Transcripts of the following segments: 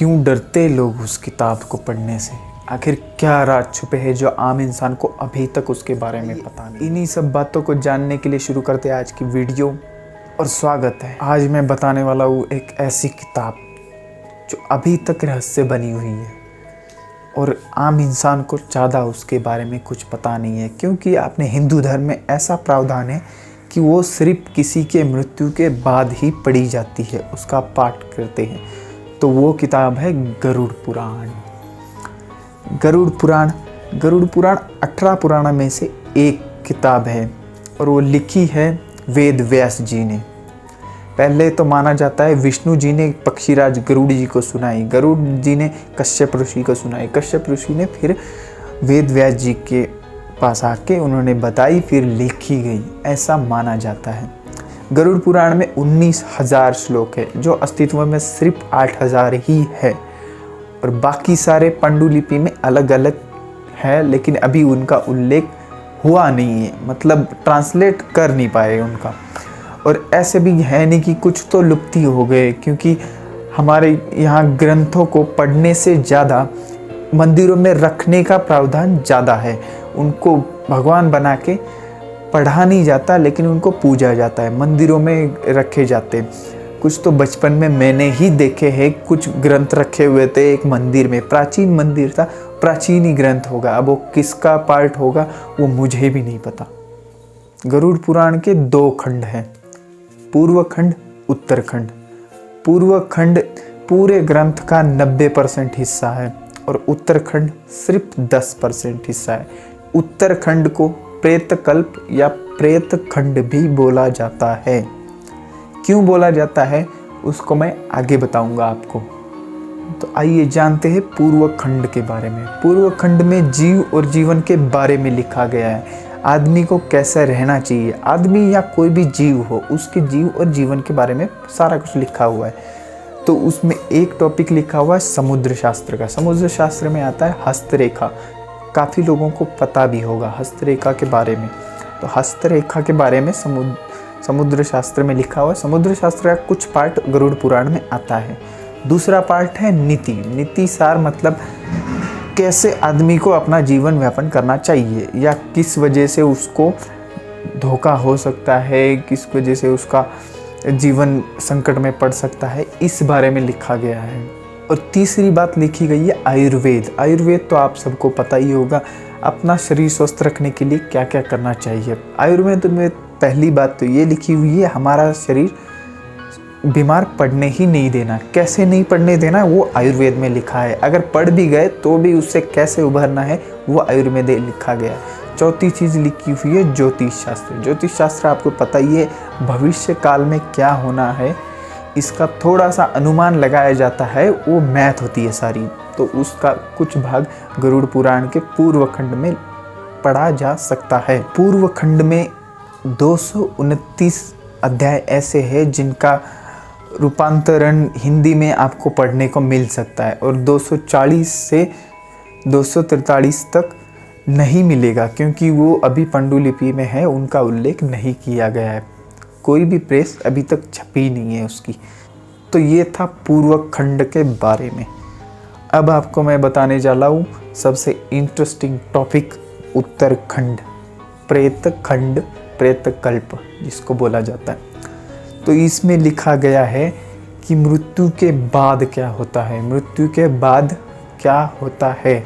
क्यों डरते लोग उस किताब को पढ़ने से? आखिर क्या राज छुपे हैं जो आम इंसान को अभी तक उसके बारे में पता नहीं। इन्हीं सब बातों को जानने के लिए शुरू करते हैं आज की वीडियो और स्वागत है। आज मैं बताने वाला हूँ एक ऐसी किताब जो अभी तक रहस्य बनी हुई है और आम इंसान को ज़्यादा उसके बारे में कुछ पता नहीं है, क्योंकि अपने हिंदू धर्म में ऐसा प्रावधान है कि वो सिर्फ किसी के मृत्यु के बाद ही पढ़ी जाती है, उसका पाठ करते हैं। तो वो किताब है गरुड़ पुराण। गरुड़ पुराण 18 पुराण में से एक किताब है और वो लिखी है वेद व्यास जी ने। पहले तो माना जाता है विष्णु जी ने पक्षीराज गरुड़ जी को सुनाई, गरुड़ जी ने कश्यप ऋषि को सुनाई, कश्यप ऋषि ने फिर वेद व्यास जी के पास आके उन्होंने बताई, फिर लिखी गई, ऐसा माना जाता है। गरुड़ पुराण में 19,000 श्लोक है, जो अस्तित्व में सिर्फ 8,000 ही है और बाकी सारे पांडुलिपि में अलग अलग है, लेकिन अभी उनका उल्लेख हुआ नहीं है, मतलब ट्रांसलेट कर नहीं पाए उनका। और ऐसे भी है नहीं कि कुछ तो लुप्ति हो गए, क्योंकि हमारे यहाँ ग्रंथों को पढ़ने से ज़्यादा मंदिरों में रखने का प्रावधान ज़्यादा है। उनको भगवान बना के पढ़ा नहीं जाता, लेकिन उनको पूजा जाता है, मंदिरों में रखे जाते हैं। कुछ तो बचपन में मैंने ही देखे हैं, कुछ ग्रंथ रखे हुए थे एक मंदिर में, प्राचीन मंदिर था, प्राचीन ही ग्रंथ होगा, अब वो किसका पार्ट होगा वो मुझे भी नहीं पता। गरुड़ पुराण के 2 खंड हैं, पूर्व खंड, उत्तर खंड। पूर्व खंड पूरे ग्रंथ का 90% हिस्सा है और उत्तर खंड सिर्फ 10% हिस्सा है। उत्तर खंड को प्रेतकल्प या प्रेत खंड भी बोला जाता है। क्यों बोला जाता है उसको मैं आगे बताऊंगा आपको। तो आइए जानते हैं पूर्व खंड के बारे में। पूर्व खंड में जीव और जीवन के बारे में लिखा गया है, आदमी को कैसे रहना चाहिए, आदमी या कोई भी जीव हो उसके जीव और जीवन के बारे में सारा कुछ लिखा हुआ है। तो उसमें एक टॉपिक लिखा हुआ है समुद्र शास्त्र का। समुद्र शास्त्र में आता है हस्तरेखा, काफ़ी लोगों को पता भी होगा हस्तरेखा के बारे में। तो हस्तरेखा के बारे में समुद्र शास्त्र में लिखा हुआ है। समुद्र शास्त्र का कुछ पार्ट गरुड़ पुराण में आता है। दूसरा पार्ट है नीति। नीति सार मतलब कैसे आदमी को अपना जीवन यापन करना चाहिए, या किस वजह से उसको धोखा हो सकता है, किस वजह से उसका जीवन संकट में पड़ सकता है, इस बारे में लिखा गया है। और तीसरी बात लिखी गई है आयुर्वेद। आयुर्वेद तो आप सबको पता ही होगा, अपना शरीर स्वस्थ रखने के लिए क्या क्या करना चाहिए। आयुर्वेद में पहली बात तो ये लिखी हुई है, हमारा शरीर बीमार पड़ने ही नहीं देना। कैसे नहीं पड़ने देना वो आयुर्वेद में लिखा है। अगर पड़ भी गए तो भी उससे कैसे उभरना है वो आयुर्वेद में लिखा गया है। चौथी चीज़ लिखी हुई है ज्योतिष शास्त्र। ज्योतिष शास्त्र आपको पता ही है, भविष्य काल में क्या होना है इसका थोड़ा सा अनुमान लगाया जाता है, वो मैथ होती है सारी। तो उसका कुछ भाग गरुड़ पुराण के पूर्व खंड में पढ़ा जा सकता है। पूर्व खंड में 229 अध्याय ऐसे हैं जिनका रूपांतरण हिंदी में आपको पढ़ने को मिल सकता है, और 240 से 243 तक नहीं मिलेगा, क्योंकि वो अभी पांडुलिपि में है, उनका उल्लेख नहीं किया गया है। कोई भी प्रेस अभी तक छपी नहीं है उसकी। तो ये था पूर्व खंड के बारे में। अब आपको मैं बताने जा रहा हूँ सबसे इंटरेस्टिंग टॉपिक, उत्तर खंड, प्रेत खंड, प्रेतकल्प जिसको बोला जाता है। तो इसमें लिखा गया है कि मृत्यु के बाद क्या होता है, मृत्यु के बाद क्या होता है,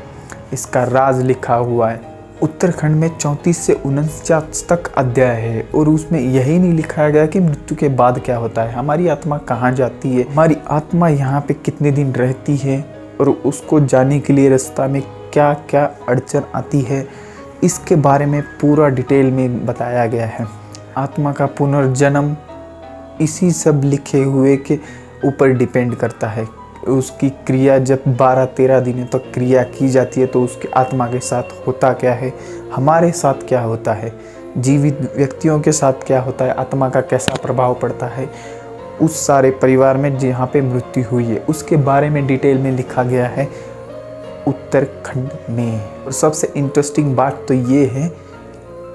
इसका राज लिखा हुआ है। उत्तराखंड में 34 से 49 तक अध्याय है और उसमें यही नहीं लिखा गया कि मृत्यु के बाद क्या होता है, हमारी आत्मा कहाँ जाती है, हमारी आत्मा यहाँ पे कितने दिन रहती है और उसको जाने के लिए रास्ता में क्या क्या अड़चन आती है, इसके बारे में पूरा डिटेल में बताया गया है। आत्मा का पुनर्जन्म इसी सब लिखे हुए के ऊपर डिपेंड करता है। उसकी क्रिया जब 12-13 दिनों तक क्रिया की जाती है तो उसकी आत्मा के साथ होता क्या है, हमारे साथ क्या होता है, जीवित व्यक्तियों के साथ क्या होता है, आत्मा का कैसा प्रभाव पड़ता है उस सारे परिवार में जहाँ पे मृत्यु हुई है, उसके बारे में डिटेल में लिखा गया है उत्तराखंड में। और सबसे इंटरेस्टिंग बात तो ये है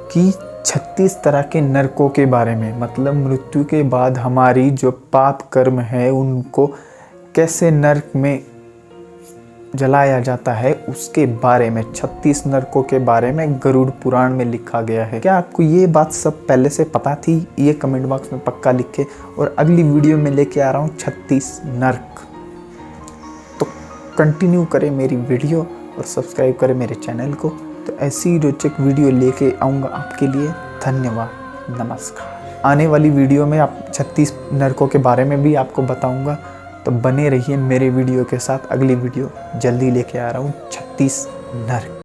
कि 36 तरह के नरकों के बारे में, मतलब मृत्यु के बाद हमारी जो पाप कर्म है उनको कैसे नरक में जलाया जाता है उसके बारे में, 36 नरकों के बारे में गरुड़ पुराण में लिखा गया है। क्या आपको ये बात सब पहले से पता थी? ये कमेंट बॉक्स में पक्का लिखे। और अगली वीडियो में लेके आ रहा हूँ 36 नर्क। तो कंटिन्यू करें मेरी वीडियो और सब्सक्राइब करें मेरे चैनल को। तो ऐसी रोचक वीडियो लेके आऊँगा आपके लिए। धन्यवाद, नमस्कार। आने वाली वीडियो में आप 36 नरकों के बारे में भी आपको बताऊंगा, तो बने रहिए मेरे वीडियो के साथ। अगली वीडियो जल्दी लेके आ रहा हूँ, 36 नर्क।